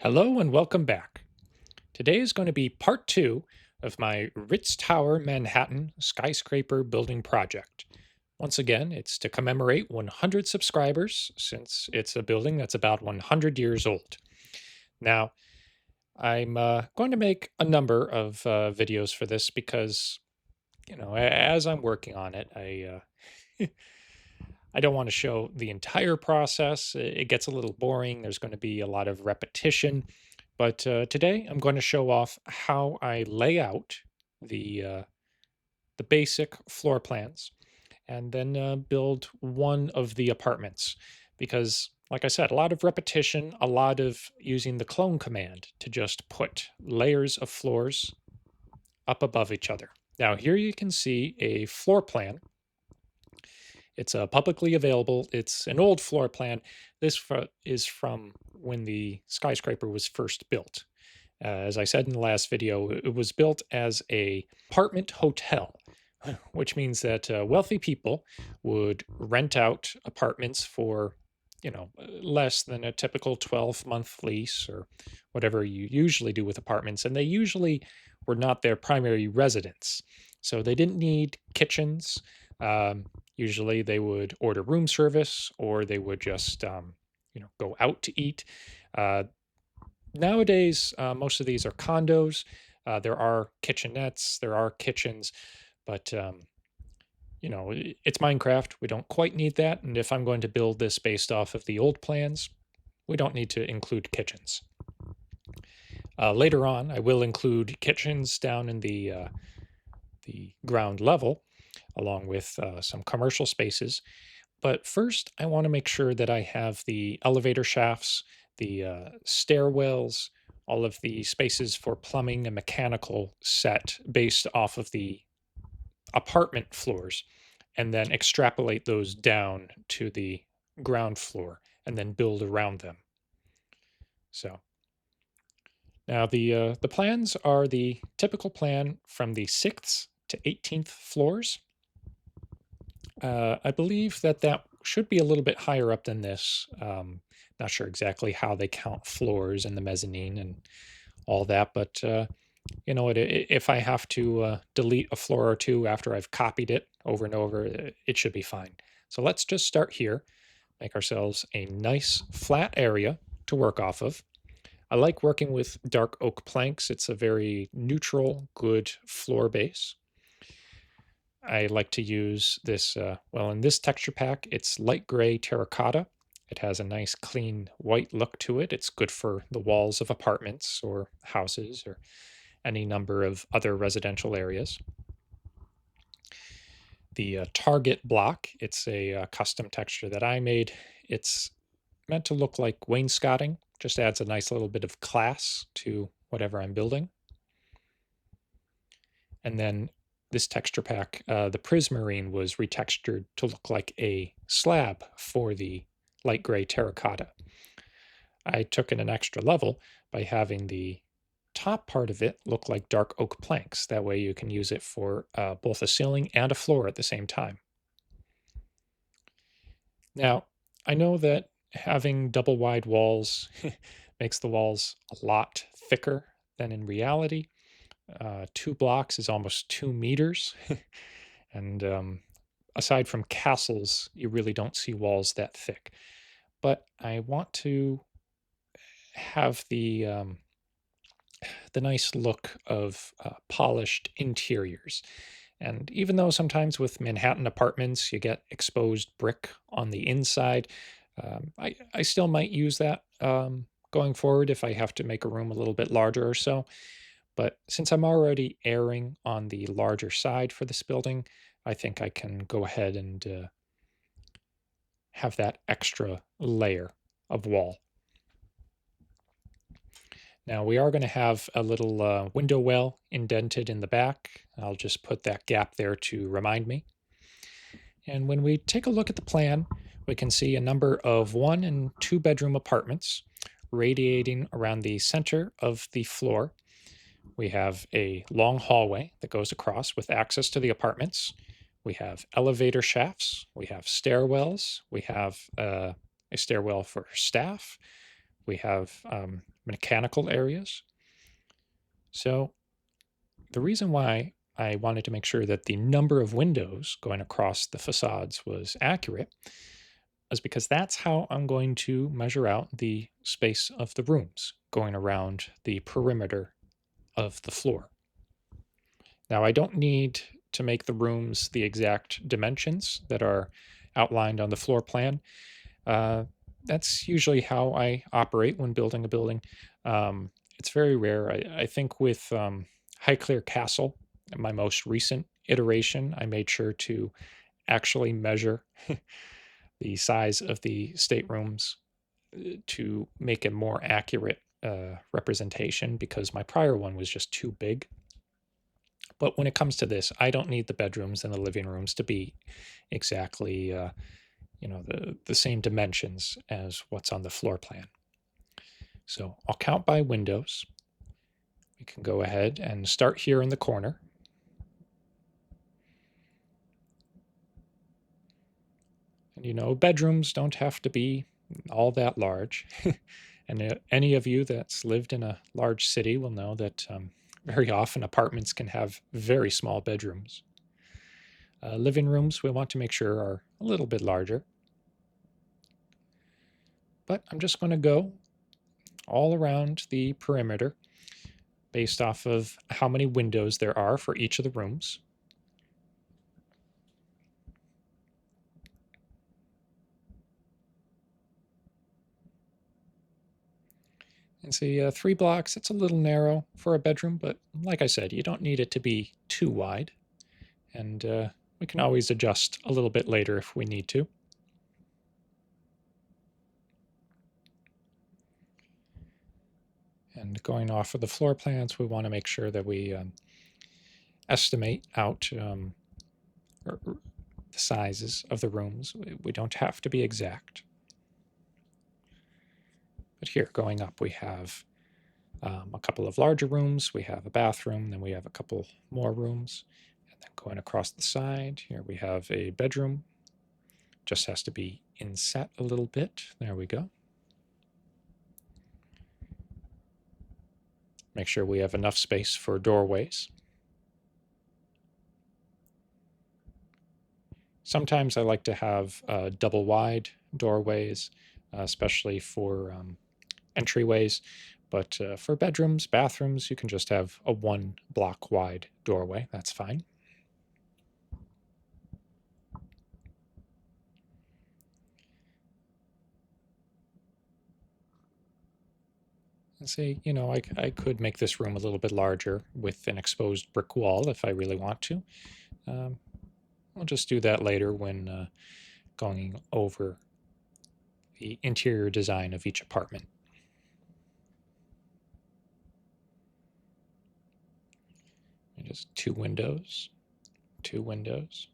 Hello and welcome back. Today is going to be part two of my Ritz Tower Manhattan skyscraper building project. Once again, it's to commemorate 100 subscribers since it's a building that's about 100 years old. Now, I'm going to make a number of videos for this because, as I'm working on it, I don't want to show the entire process. It gets a little boring. There's going to be a lot of repetition. But today I'm going to show off how I lay out the uh, the basic floor plans and then build one of the apartments. Because, like I said, a lot of repetition, a lot of using the clone command to just put layers of floors up above each other. Now, here you can see a floor plan. It's publicly available. It's an old floor plan. Is from when the skyscraper was first built. As I said in the last video, it was built as a apartment hotel, which means that wealthy people would rent out apartments for, less than a typical 12-month lease or whatever you usually do with apartments. And they usually were not their primary residence. So they didn't need kitchens. Usually they would order room service or they would just, go out to eat. Uh, Nowadays, most of these are condos. There are kitchenettes, there are kitchens, but it's Minecraft. We don't quite need that. And if I'm going to build this based off of the old plans, we don't need to include kitchens. Later on, I will include kitchens down in the ground level, along with some commercial spaces. But first, I want to make sure that I have the elevator shafts, the stairwells, all of the spaces for plumbing and mechanical set based off of the apartment floors, and then extrapolate those down to the ground floor and then build around them. So now the plans are the typical plan from the 6th to 18th floors. I believe that should be a little bit higher up than this. Not sure exactly how they count floors and the mezzanine and all that, but you know what? If I have to delete a floor or two after I've copied it over and over, it should be fine. So let's just start here, make ourselves a nice flat area to work off of. I like working with dark oak planks. It's a very neutral, good floor base. I like to use this, well, in this texture pack, it's light gray terracotta. It has a nice clean white look to it. It's good for the walls of apartments or houses or any number of other residential areas. The target block, it's a custom texture that I made. It's meant to look like wainscoting, just adds a nice little bit of class to whatever I'm building. And then this texture pack, the prismarine was retextured to look like a slab for the light gray terracotta. I took it an extra level by having the top part of it look like dark oak planks. That way you can use it for both a ceiling and a floor at the same time. Now, I know that having double wide walls makes the walls a lot thicker than in reality. 2 blocks is almost 2 meters. And aside from castles, you really don't see walls that thick. But I want to have the nice look of polished interiors. And even though sometimes with Manhattan apartments you get exposed brick on the inside, I still might use that going forward if I have to make a room a little bit larger or so. But since I'm already erring on the larger side for this building, I think I can go ahead and have that extra layer of wall. Now we are going to have a little window well indented in the back. I'll just put that gap there to remind me. And when we take a look at the plan, we can see a number of 1 and 2 bedroom apartments radiating around the center of the floor. We have a long hallway that goes across with access to the apartments. We have elevator shafts. We have stairwells. We have a stairwell for staff. We have mechanical areas. So the reason why I wanted to make sure that the number of windows going across the facades was accurate is because that's how I'm going to measure out the space of the rooms going around the perimeter of the floor. Now, I don't need to make the rooms the exact dimensions that are outlined on the floor plan. Uh, that's usually how I operate when building a building. It's very rare. I think with Highclere Castle, my most recent iteration, I made sure to actually measure the size of the staterooms to make a more accurate representation because my prior one was just too big. But when it comes to this, I don't need the bedrooms and the living rooms to be exactly the same dimensions as what's on the floor plan. So I'll count by windows. We can go ahead and start here in the corner. And bedrooms don't have to be all that large. And any of you that's lived in a large city will know that very often apartments can have very small bedrooms. Living rooms we want to make sure are a little bit larger. But I'm just going to go all around the perimeter based off of how many windows there are for each of the rooms. And see, 3 blocks, it's a little narrow for a bedroom, but like I said, you don't need it to be too wide. And we can always adjust a little bit later if we need to. And going off of the floor plans, we want to make sure that we estimate out the sizes of the rooms. We don't have to be exact. But here, going up, we have a couple of larger rooms. We have a bathroom, then we have a couple more rooms. And then going across the side, here we have a bedroom. Just has to be inset a little bit. There we go. Make sure we have enough space for doorways. Sometimes I like to have double wide doorways, especially for entryways. But for bedrooms, bathrooms, you can just have a 1 block wide doorway. That's fine. And say, I could make this room a little bit larger with an exposed brick wall if I really want to. I'll just do that later when going over the interior design of each apartment. And just 2 windows, 2 windows.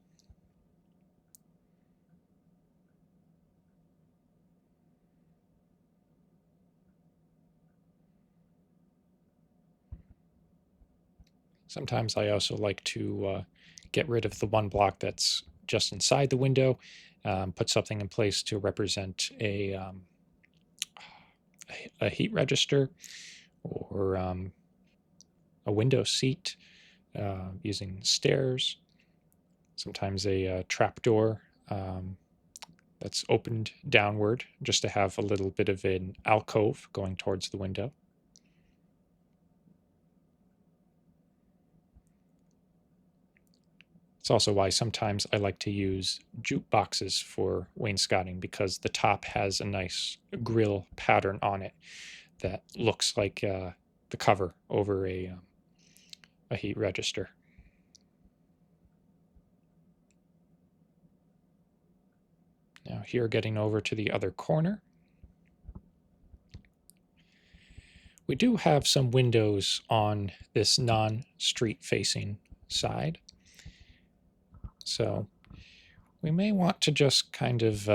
Sometimes I also like to get rid of the 1 block that's just inside the window, put something in place to represent a heat register or a window seat using stairs, sometimes a trap door that's opened downward just to have a little bit of an alcove going towards the window. It's also why sometimes I like to use jukeboxes for wainscoting because the top has a nice grill pattern on it that looks like the cover over a heat register. Now here, getting over to the other corner, we do have some windows on this non-street facing side. So we may want to just kind of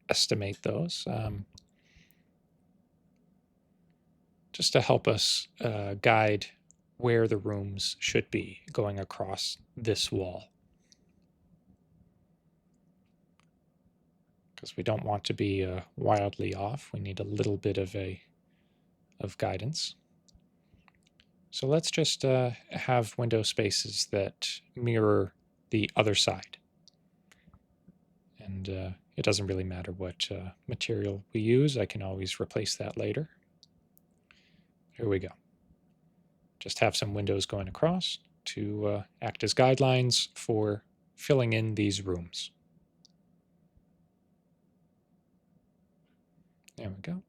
estimate those just to help us guide where the rooms should be going across this wall. Because we don't want to be wildly off. We need a little bit of a of guidance. So let's just have window spaces that mirror the other side. And it doesn't really matter what material we use. I can always replace that later. Here we go. Just have some windows going across to act as guidelines for filling in these rooms. There we go.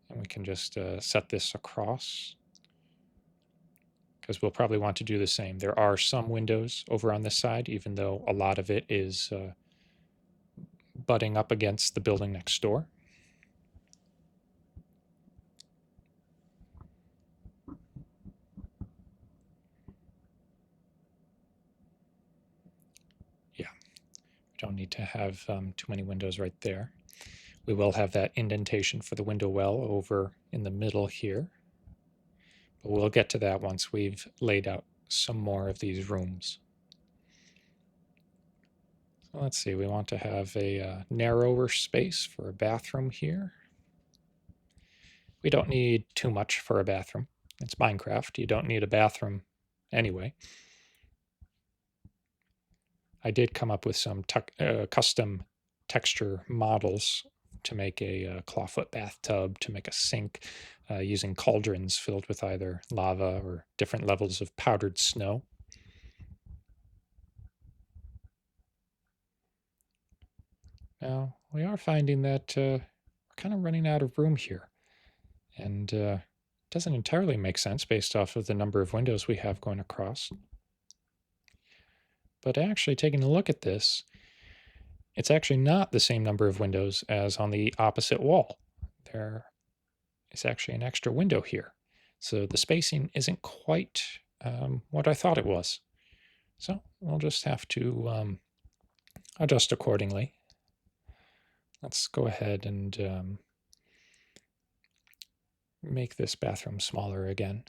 And we can just set this across because we'll probably want to do the same. There are some windows over on this side, even though a lot of it is butting up against the building next door. Yeah, we don't need to have too many windows right there. We will have that indentation for the window well over in the middle here. But we'll get to that once we've laid out some more of these rooms. So let's see, we want to have a narrower space for a bathroom here. We don't need too much for a bathroom. It's Minecraft. You don't need a bathroom anyway. I did come up with some custom texture models to make a clawfoot bathtub, to make a sink, using cauldrons filled with either lava or different levels of powdered snow. Now, we are finding that we're kind of running out of room here. And it doesn't entirely make sense based off of the number of windows we have going across. But actually taking a look at this, it's actually not the same number of windows as on the opposite wall. There is actually an extra window here. So the spacing isn't quite what I thought it was. So we'll just have to adjust accordingly. Let's go ahead and make this bathroom smaller again.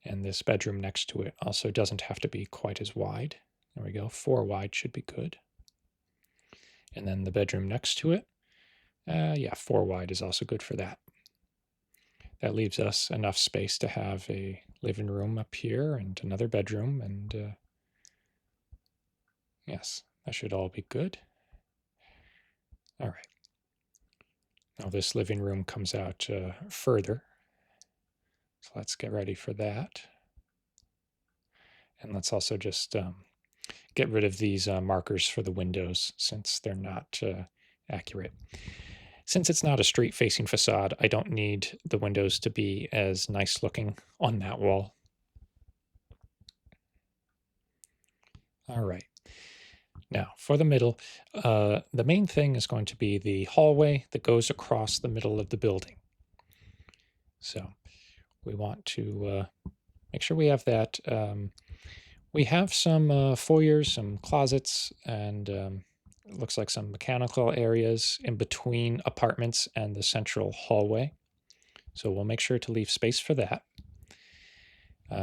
And this bedroom next to it also doesn't have to be quite as wide. There we go, 4 wide should be good. And then the bedroom next to it, yeah, 4 wide is also good for that. That leaves us enough space to have a living room up here and another bedroom, and yes, that should all be good. All right. Now this living room comes out further, so let's get ready for that. And let's also just get rid of these markers for the windows since they're not accurate. Since it's not a street-facing facade, I don't need the windows to be as nice looking on that wall. All right. Now, for the middle, the main thing is going to be the hallway that goes across the middle of the building. So we want to make sure we have that. We have some foyers, some closets, and it looks like some mechanical areas in between apartments and the central hallway. So we'll make sure to leave space for that.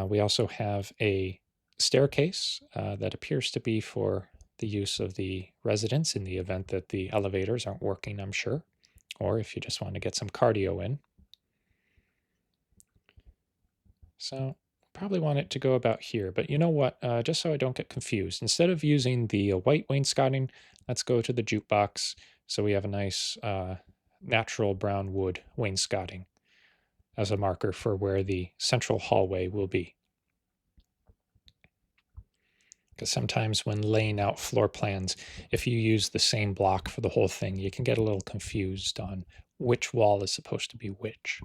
We also have a staircase that appears to be for the use of the residents in the event that the elevators aren't working, I'm sure, or if you just want to get some cardio in. So probably want it to go about here, but you know what, just so I don't get confused, instead of using the white wainscoting, let's go to the jukebox so we have a nice natural brown wood wainscoting as a marker for where the central hallway will be. Because sometimes when laying out floor plans, if you use the same block for the whole thing, you can get a little confused on which wall is supposed to be which.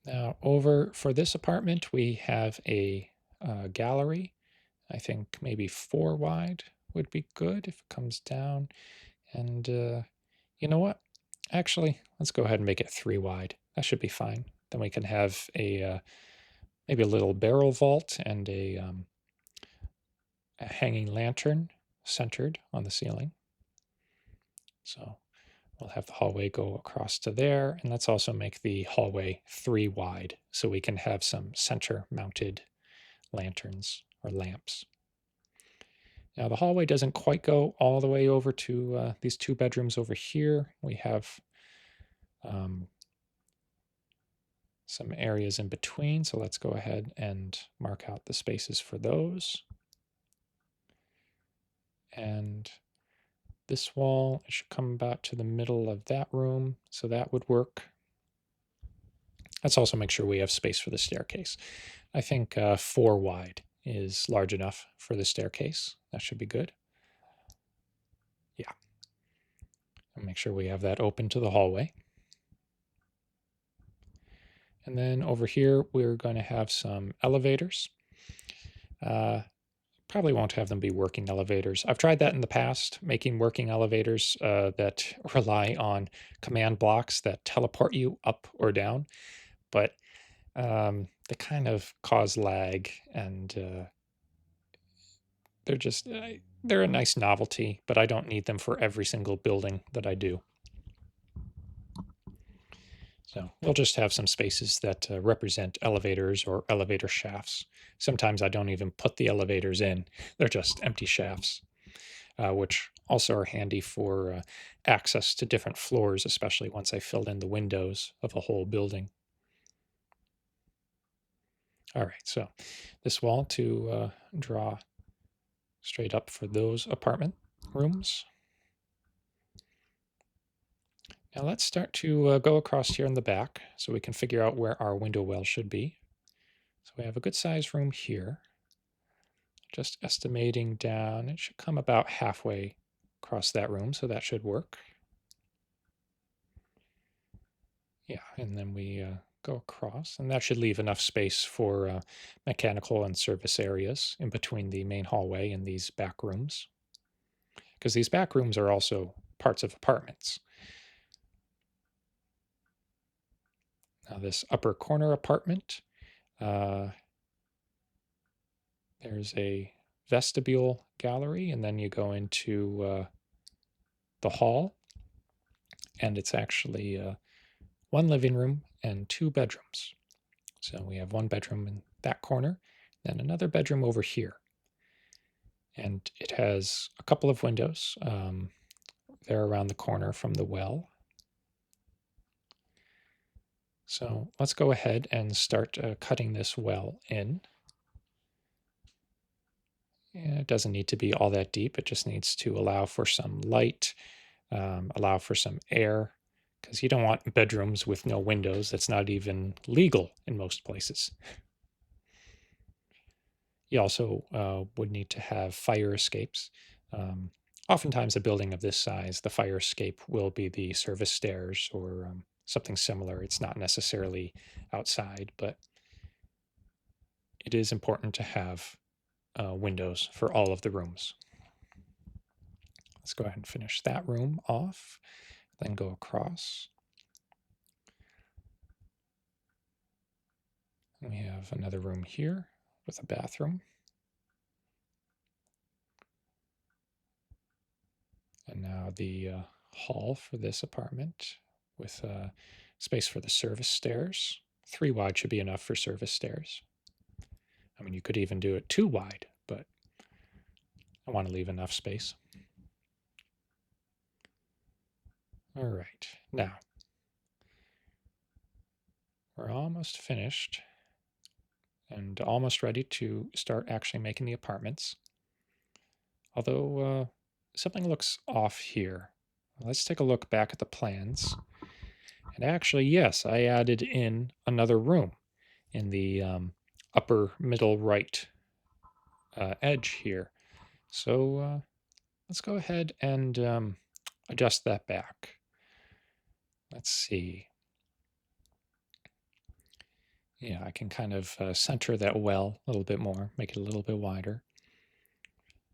Now, over for this apartment, we have a gallery. I think maybe 4 wide would be good if it comes down. And you know what? Actually, let's go ahead and make it 3 wide. That should be fine. Then we can have a maybe a little barrel vault and a hanging lantern centered on the ceiling. So we'll have the hallway go across to there, and let's also make the hallway 3 wide so we can have some center mounted lanterns or lamps. Now the hallway doesn't quite go all the way over to these 2 bedrooms over here. We have um, some areas in between. So let's go ahead and mark out the spaces for those. And this wall, it should come about to the middle of that room, so that would work. Let's also make sure we have space for the staircase. I think 4 wide is large enough for the staircase. That should be good. Yeah. And make sure we have that open to the hallway. And then over here, we're going to have some elevators. Probably won't have them be working elevators. I've tried that in the past, making working elevators that rely on command blocks that teleport you up or down, but they kind of cause lag, and they're a nice novelty, but I don't need them for every single building that I do. So we'll just have some spaces that represent elevators or elevator shafts. Sometimes I don't even put the elevators in. They're just empty shafts, which also are handy for access to different floors, especially once I filled in the windows of a whole building. All right, so this wall to draw straight up for those apartment rooms. Now let's start to go across here in the back so we can figure out where our window well should be. So we have a good size room here. Just estimating down, it should come about halfway across that room, so that should work. Yeah, and then we go across, and that should leave enough space for mechanical and service areas in between the main hallway and these back rooms, because these back rooms are also parts of apartments. Now this upper corner apartment, there's a vestibule gallery, and then you go into the hall, and it's actually 1 living room and 2 bedrooms. So we have 1 bedroom in that corner, then another bedroom over here. And it has a couple of windows. They're around the corner from the well. So let's go ahead and start cutting this well in. And it doesn't need to be all that deep. It just needs to allow for some light, allow for some air, because you don't want bedrooms with no windows. That's not even legal in most places. You also would need to have fire escapes. Oftentimes, a building of this size, the fire escape will be the service stairs or something similar. It's not necessarily outside, but it is important to have windows for all of the rooms. Let's go ahead and finish that room off, then go across. We have another room here with a bathroom. And now the hall for this apartment with space for the service stairs. 3 wide should be enough for service stairs. I mean, you could even do it 2 wide, but I want to leave enough space. All right, now we're almost finished and almost ready to start actually making the apartments. Although something looks off here. Let's take a look back at the plans. And actually, yes, I added in another room in the upper middle right edge here. So let's go ahead and adjust that back. Let's see. Yeah, I can kind of center that well a little bit more, make it a little bit wider.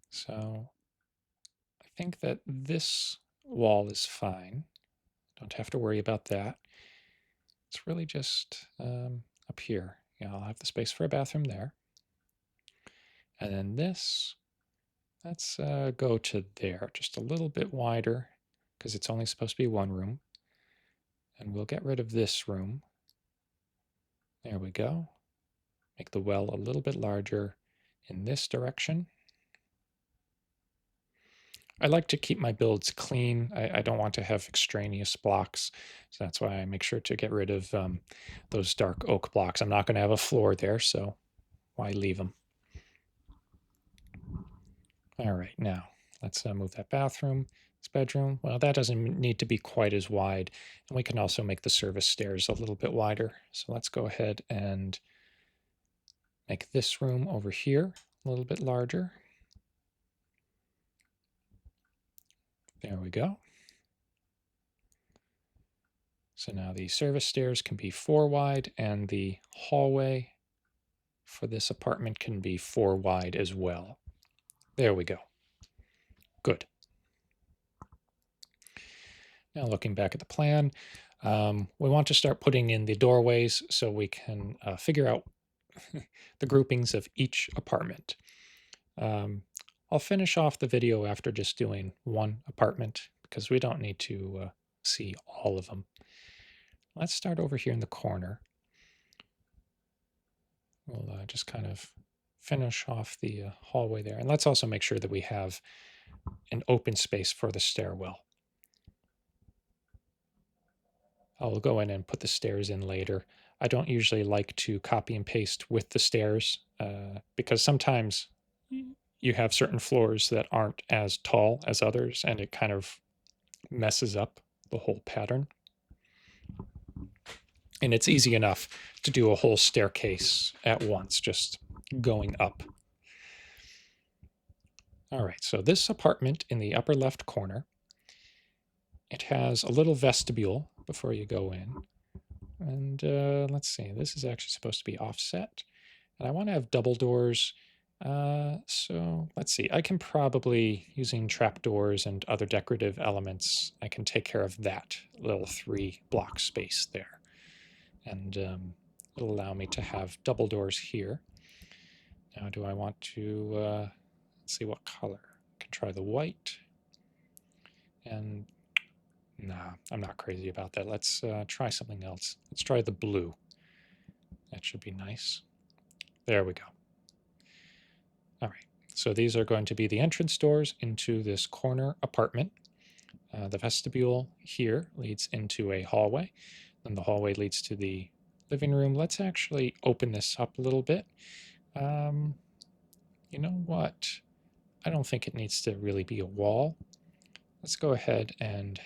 So I think that this wall is fine. Don't have to worry about that. It's really just up here. Yeah, I'll have the space for a bathroom there. And then this, let's go to there, just a little bit wider, because it's only supposed to be 1 room. And we'll get rid of this room. There we go. Make the well a little bit larger in this direction. I like to keep my builds clean. I don't want to have extraneous blocks, so that's why I make sure to get rid of those dark oak blocks. I'm not going to have a floor there, so why leave them? All right, now let's move that bathroom, this bedroom. Well, that doesn't need to be quite as wide, and we can also make the service stairs a little bit wider. So let's go ahead and make this room over here a little bit larger. There we go. So now the service stairs can be 4 wide, and the hallway for this apartment can be 4 wide as well. There we go. Good. Now looking back at the plan, we want to start putting in the doorways so we can figure out the groupings of each apartment. I'll finish off the video after just doing one apartment because we don't need to see all of them. Let's start over here in the corner. We'll just kind of finish off the hallway there. And let's also make sure that we have an open space for the stairwell. I'll go in and put the stairs in later. I don't usually like to copy and paste with the stairs because sometimes you have certain floors that aren't as tall as others and it kind of messes up the whole pattern. And it's easy enough to do a whole staircase at once, just going up. All right, so this apartment in the upper left corner, it has a little vestibule before you go in. And let's see, this is actually supposed to be offset. And I want to have double doors. So let's see, I can probably, using trapdoors and other decorative elements, I can take care of that little 3 block space there. And it'll allow me to have double doors here. Now, do I want to, let's see what color. I can try the white. And nah, I'm not crazy about that. Let's try something else. Let's try the blue. That should be nice. There we go. All right, so these are going to be the entrance doors into this corner apartment. The vestibule here leads into a hallway, and the hallway leads to the living room. Let's actually open this up a little bit. You know what? I don't think it needs to really be a wall. Let's go ahead and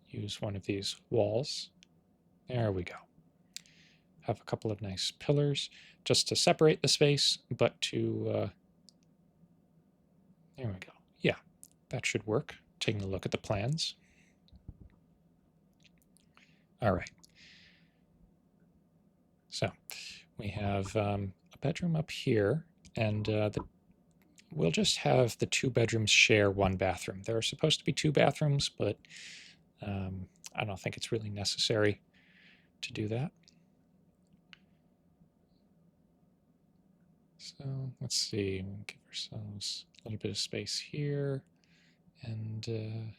use one of these walls. There we go. Have a couple of nice pillars just to separate the space, but to, there we go. Yeah, that should work. Taking a look at the plans. All right. So we have a bedroom up here, and we'll just have the 2 bedrooms share 1 bathroom. There are supposed to be 2 bathrooms, but I don't think it's really necessary to do that. So let's see, we'll give ourselves a little bit of space here, and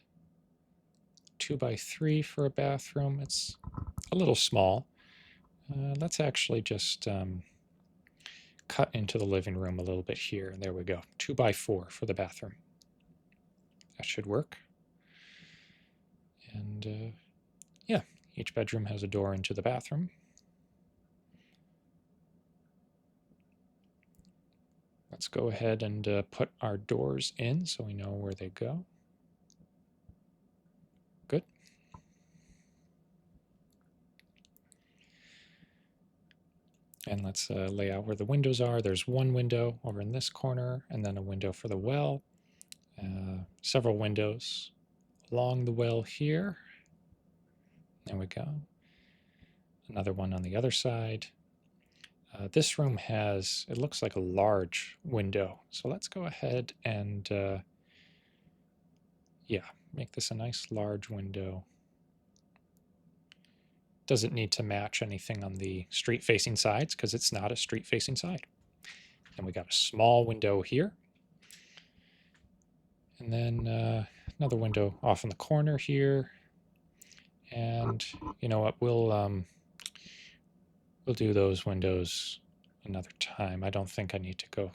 2 by 3 for a bathroom. It's a little small. Let's actually just cut into the living room a little bit here, and there we go. 2 by 4 for the bathroom. That should work. And yeah, each bedroom has a door into the bathroom. Let's go ahead and put our doors in so we know where they go. Good. And let's lay out where the windows are. There's 1 window over in this corner, and then a window for the well. Several windows along the well here. There we go. Another one on the other side. This room has, it looks like a large window. So let's go ahead and, yeah, make this a nice large window. Doesn't need to match anything on the street-facing sides because it's not a street-facing side. And we got a small window here. And then another window off in the corner here. And you know what, we'll do those windows another time. I don't think I need to go.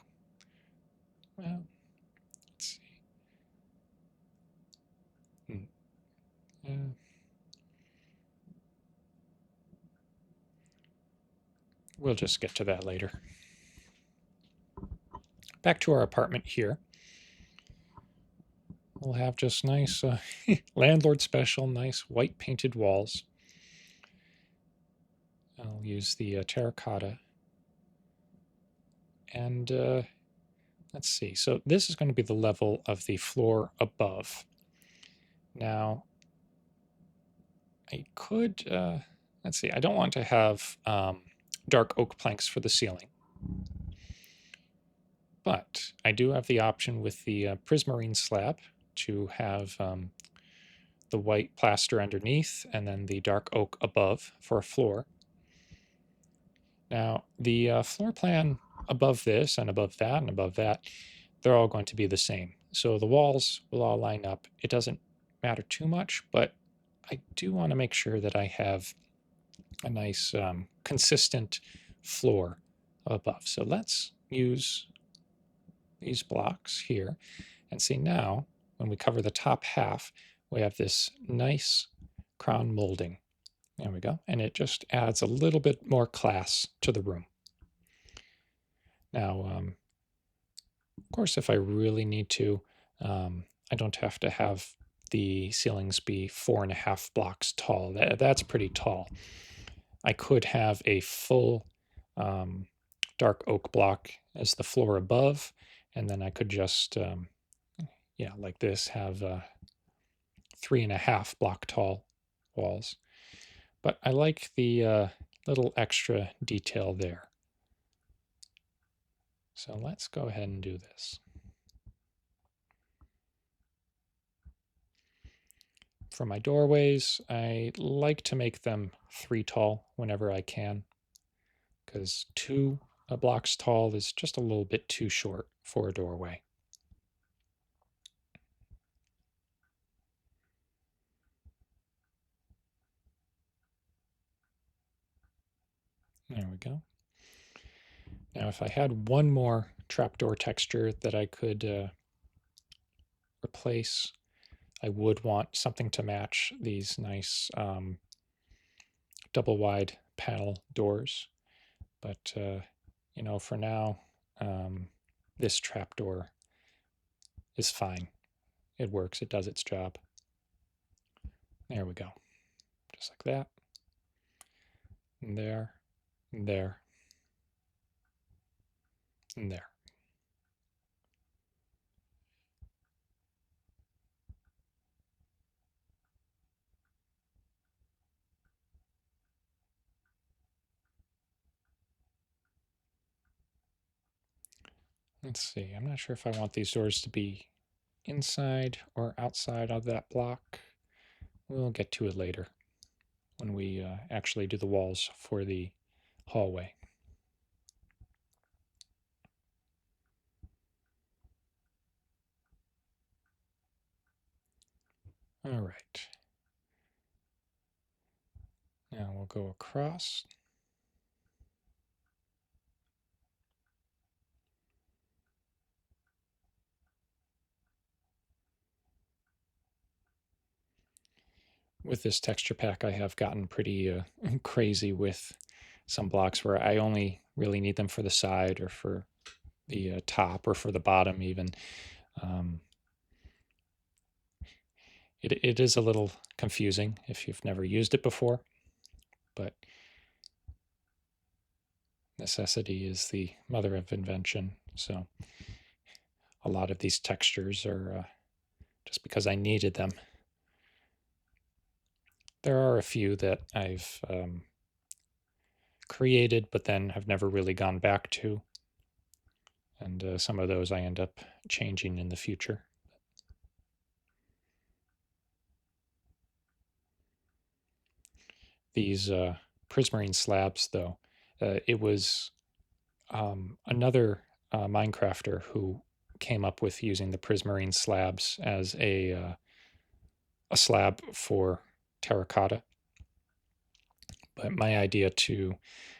Well, let's see. we'll just get to that later. Back to our apartment here. We'll have just nice landlord special, nice white painted walls. I'll use the terracotta. And let's see. So this is going to be the level of the floor above. Now, I could, let's see, I don't want to have dark oak planks for the ceiling. But I do have the option with the prismarine slab to have the white plaster underneath and then the dark oak above for a floor. Now, the floor plan above this and above that and above that, they're all going to be the same. So the walls will all line up. It doesn't matter too much, but I do want to make sure that I have a nice consistent floor above. So let's use these blocks here and see now when we cover the top half, we have this nice crown molding. There we go. And it just adds a little bit more class to the room. Now, of course, if I really need to, I don't have to have the ceilings be 4.5 blocks tall. That's pretty tall. I could have a full dark oak block as the floor above, and then I could just, yeah, like this, have 3.5 block tall walls. But I like the little extra detail there. So let's go ahead and do this. For my doorways, I like to make them 3 tall whenever I can, because 2 blocks tall is just a little bit too short for a doorway. There we go. Now, if I had one more trapdoor texture that I could replace, I would want something to match these nice double wide panel doors. But, you know, for now, this trapdoor is fine. It works. It does its job. There we go. Just like that. And there, and there, and there. Let's see. I'm not sure if I want these doors to be inside or outside of that block. We'll get to it later when we actually do the walls for the hallway. All right. Now we'll go across. With this texture pack, I have gotten pretty crazy with some blocks where I only really need them for the side or for the top or for the bottom even. It is a little confusing if you've never used it before, but necessity is the mother of invention. So a lot of these textures are just because I needed them. There are a few that I've created, but then have never really gone back to. And some of those I end up changing in the future. These prismarine slabs, though, it was another Minecrafter who came up with using the prismarine slabs as a slab for terracotta. But my idea to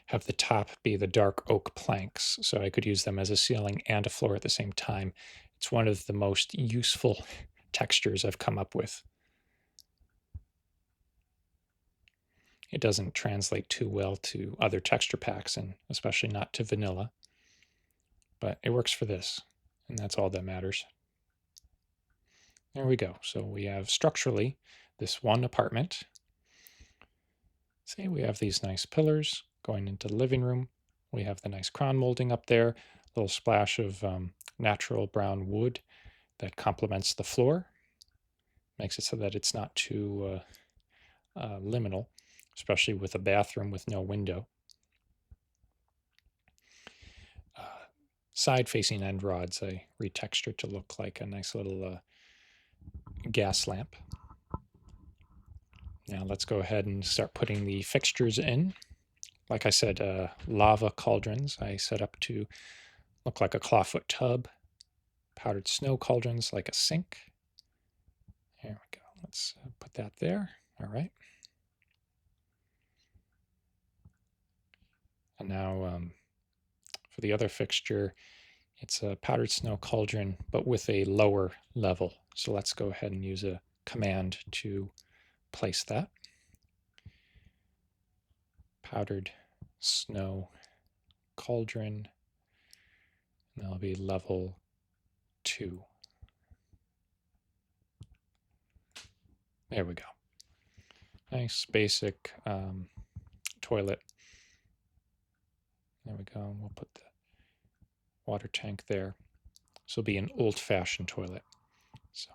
have the top be the dark oak planks so I could use them as a ceiling and a floor at the same time. It's one of the most useful textures I've come up with. it doesn't translate too well to other texture packs, and especially not to vanilla. But it works for this, and that's all that matters. There we go. So we have structurally this one apartment. See, we have these nice pillars going into the living room. We have the nice crown molding up there, a little splash of natural brown wood that complements the floor. Makes it so that it's not too liminal, especially with a bathroom with no window. Side-facing end rods I retextured to look like a nice little gas lamp. Now let's go ahead and start putting the fixtures in. Like I said, lava cauldrons I set up to look like a clawfoot tub. Powdered snow cauldrons like a sink. There we go. Let's put that there. All right. And now for the other fixture, it's a powdered snow cauldron, but with a lower level. So let's go ahead and use a command to place that. Powdered snow cauldron. And that'll be level 2. There we go. Nice basic toilet. There we go. We'll put the water tank there. This will be an old-fashioned toilet. So,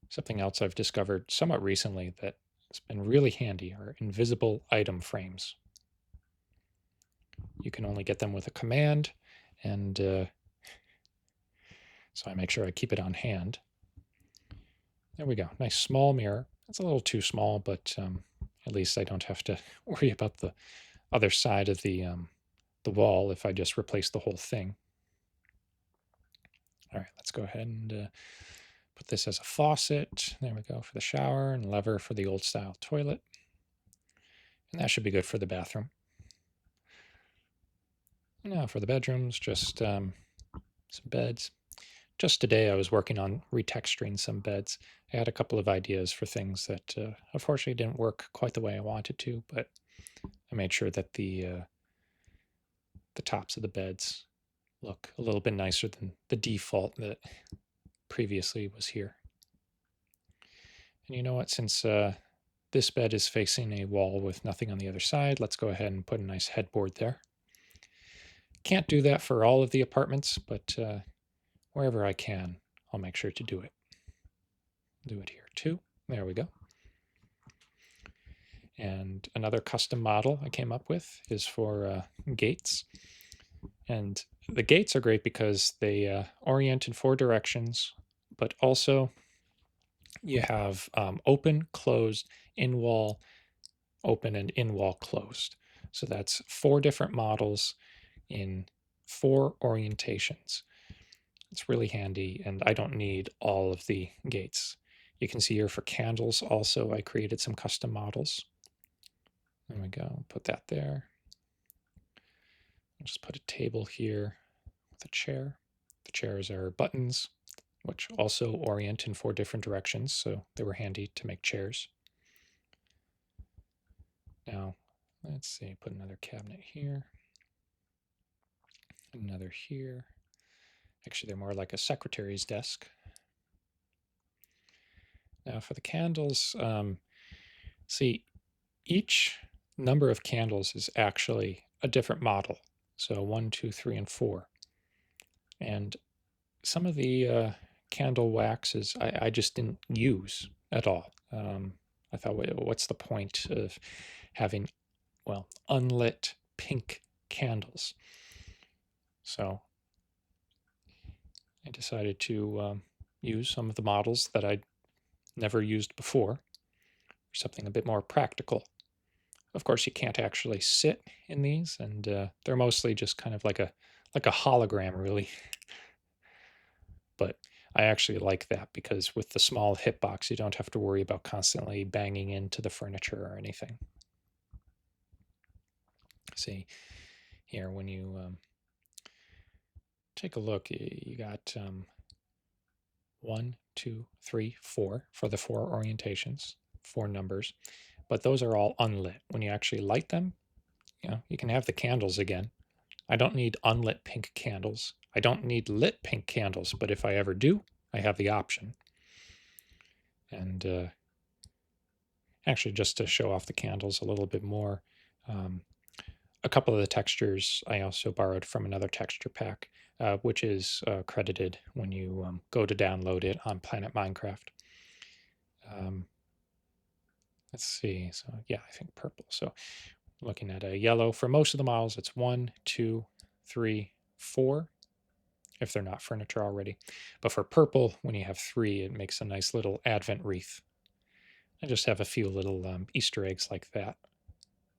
something else I've discovered somewhat recently that has been really handy are invisible item frames. You can only get them with a command, and so I make sure I keep it on hand. There we go. Nice small mirror. It's a little too small, but at least I don't have to worry about the other side of the wall if I just replace the whole thing. All right, let's go ahead and put this as a faucet. There we go for the shower, and lever for the old style toilet. And that should be good for the bathroom. Now for the bedrooms, just some beds. Just today I was working on retexturing some beds. I had a couple of ideas for things that unfortunately didn't work quite the way I wanted to, but I made sure that the tops of the beds look a little bit nicer than the default that previously was here. And you know what, since this bed is facing a wall with nothing on the other side, let's go ahead and put a nice headboard there. Can't do that for all of the apartments, but wherever I can, I'll make sure to do it. Do it here too. There we go. And another custom model I came up with is for gates. And the gates are great because they orient in 4 directions, but also you have open, closed, in-wall, open, and in-wall closed. So that's 4 different models in 4 orientations. It's really handy, and I don't need all of the gates. You can see here for candles also, I created some custom models. There we go, put that there. I'll just put a table here with a chair. The chairs are buttons, which also orient in 4 different directions, so they were handy to make chairs. Now, let's see, put another cabinet here. Another here. Actually, they're more like a secretary's desk. Now for the candles, see, each number of candles is actually a different model. So 1, 2, 3, and 4. And some of the candle waxes I just didn't use at all. I thought, what's the point of having, well, unlit pink candles? So I decided to use some of the models that I'd never used before, for something a bit more practical. Of course, you can't actually sit in these, and they're mostly just kind of like a hologram, really. But I actually like that because with the small hitbox, you don't have to worry about constantly banging into the furniture or anything. See, here, when you take a look, you got 1, 2, 3, 4 for the 4 orientations. 4 numbers, but those are all unlit. When you actually light them, you can have the candles again. I don't need unlit pink candles. I don't need lit pink candles, but if I ever do, I have the option. And actually, just to show off the candles a little bit more, um, a couple of the textures I also borrowed from another texture pack, which is credited when you go to download it on Planet Minecraft. Um, let's see. So yeah, I think purple. So looking at a yellow for most of the models, it's 1, 2, 3, 4. If they're not furniture already. But for purple, when you have 3, it makes a nice little advent wreath. I just have a few little Easter eggs like that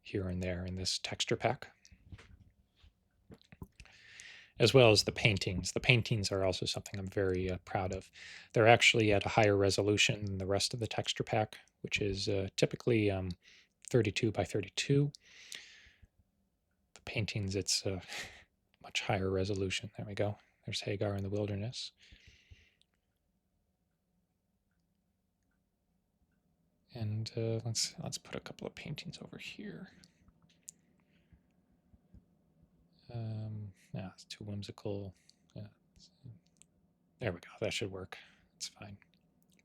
here and there in this texture pack. As well as the paintings. The paintings are also something I'm very proud of. They're actually at a higher resolution than the rest of the texture pack, which is typically 32 by 32. The paintings, it's a much higher resolution. There we go. There's Hagar in the wilderness. And let's put a couple of paintings over here. Yeah, it's too whimsical. Yeah, there we go. That should work. It's fine.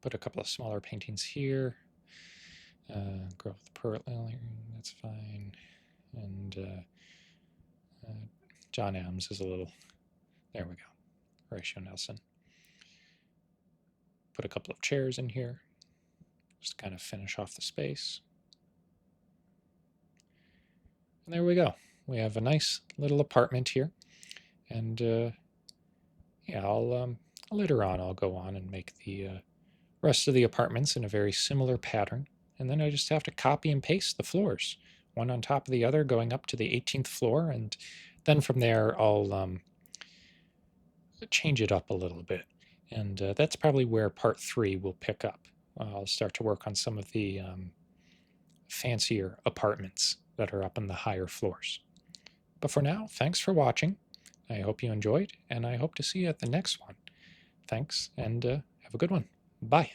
Put a couple of smaller paintings here. Girl with the pearl lily. That's fine. And John Adams is a little. There we go. Horatio Nelson. Put a couple of chairs in here. Just kind of finish off the space. And there we go. We have a nice little apartment here. And yeah, later on I'll go on and make the rest of the apartments in a very similar pattern. And then I just have to copy and paste the floors, one on top of the other, going up to the 18th floor. And then from there, I'll change it up a little bit. And that's probably where part 3 will pick up. I'll start to work on some of the fancier apartments that are up in the higher floors. But for now, thanks for watching. I hope you enjoyed, and I hope to see you at the next one. Thanks, and have a good one. Bye.